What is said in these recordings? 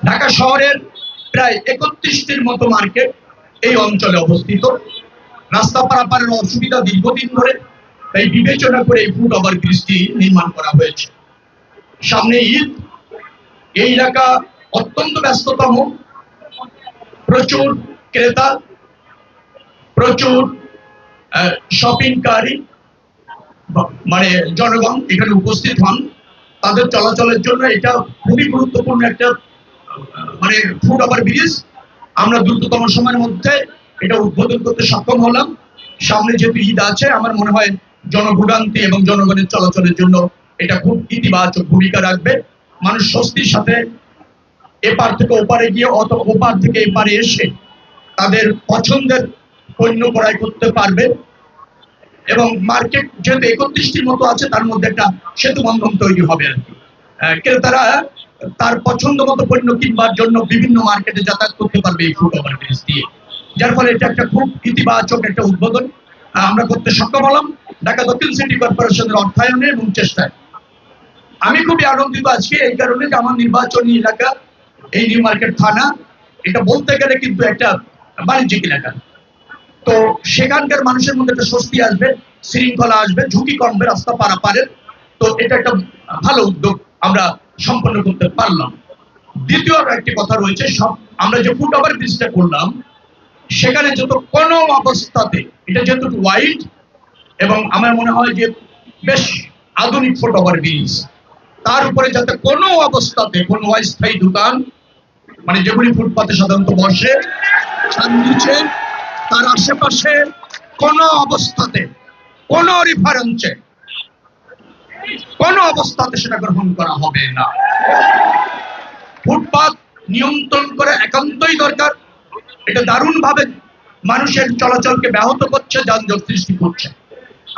ঢাকা শহরের প্রায় 31টির মতো মার্কেট এই অঞ্চলে অবস্থিত। রাস্তা পারাপারের অসুবিধা দীর্ঘদিন ধরে, তাই বিবেচনা করে এই ফুট ওভার ব্রিজটি নির্মাণ করা হয়েছে। সামনে ঈদ, এই এলাকা অত্যন্ত ব্যস্ততম, প্রচুর ক্রেতা, প্রচুর শপিংকারী মানে জনগণ এখানে উপস্থিত হন। তাদের চলাচলের জন্য এটা খুবই গুরুত্বপূর্ণ একটা মানে ফুট ওভার ব্রিজ। আমরা দ্রুততম সময়ের মধ্যে এটা উদ্বোধন করতে সক্ষম হলাম। সামনে যেহেতু ঈদ আছে, আমার মনে হয় জনভোগান্তি এবং জনগণের চলাচলের জন্য এটা খুব ইতিবাচক ভূমিকা রাখবে। মানুষ স্বস্তির সাথে এপার থেকে ওপারে গিয়ে অথবা ওপার থেকে এপারে এসে তাদের পছন্দের পণ্য ক্রয় করতে পারবে। এবং মার্কেট যেহেতু 31টির মতো আছে, তার মধ্যে একটা সেতু বন্ধন তৈরি হবে আর কি। ক্রেতারা তার পছন্দ মতো পণ্য কিনবার জন্য বিভিন্ন মার্কেটে যাতায়াত করতে পারবে এই ফুট ওভার ব্রিজ দিয়ে। যার ফলে এটা একটা খুব ইতিবাচক একটা উদ্বোধন আমরা করতে সক্ষম হলাম ঢাকা দক্ষিণ সিটি কর্পোরেশনের অর্থায়নে এবং চেষ্টায়। আমি খুবই আনন্দিত আজকে এই কারণে যে আমার নির্বাচনী এলাকা এই নিউ মার্কেট থানা, এটা বলতে গেলে কিন্তু একটা বাণিজ্যিক এলাকা। তো সেখানকার মানুষের মধ্যে একটা স্বস্তি আসবে, শৃঙ্খলা আসবে, ঝুঁকি কমবে রাস্তা পারাপারের। তো এটা একটা ভালো উদ্যোগ আমরা সম্পন্ন করতে পারলাম। দ্বিতীয় একটি কথা রয়েছে, সব আমরা যে ফুট ওভার ব্রিজটা করলাম সেখানে যত কোনো অবস্থাতে এটা যেহেতু ওয়াইড এবং আমার মনে হয় যে বেশ আধুনিক ফুট ওভার ব্রিজ, তার উপরে যাতে কোনো অবস্থাতে কোনো অস্থায়ী দোকান মানে যেগুলি ফুটপাতে সাধারণত বসে নিচে, তার আশেপাশে কোনো অবস্থাতে কোনো রেফারেন্সে কোনো অবস্থাতে সেটা গ্রহণ করা হবে না। ফুটপাত নিয়ন্ত্রণ করে একান্তই দরকার। এটা দারুণভাবে মানুষের চলাচলকে ব্যাহত করছে, যানজট সৃষ্টি করছে।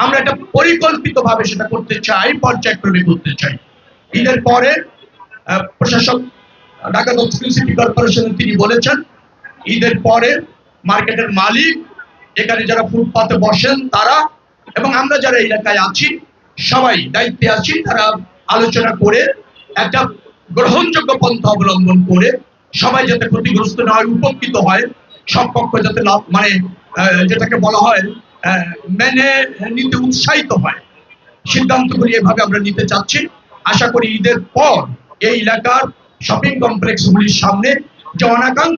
আমরা এটা পরিকল্পিতভাবে সেটা করতে চাই, পর্যায়ক্রমে করতে চাই। ঈদের পরে প্রশাসক ঢাকা দক্ষিণ সিটি কর্পোরেশন তিনি বলেছেন ঈদের পরে মার্কেটের মালিক, এখানে যারা ফুটপাতে বসেন তারা এবং আমরা যারা এলাকায় আছি সবাই দায়িত্বে আছি, তারা আলোচনা করে একটা গ্রহণযোগ্য পন্থা অবলম্বন করে সবাই যাতে ক্ষতিগ্রস্ত না হয়, উপকৃত হয়, সব পক্ষ যাতে লাভ মানে যেটাকে বলা হয় মেনে নিতে উৎসাহিত হয়, সিদ্ধান্তগুলি এভাবে আমরা নিতে চাচ্ছি। আশা করি ঈদের পর এই এলাকার শপিং কমপ্লেক্সগুলির সামনে যে অনাকাঙ্ক্ষিত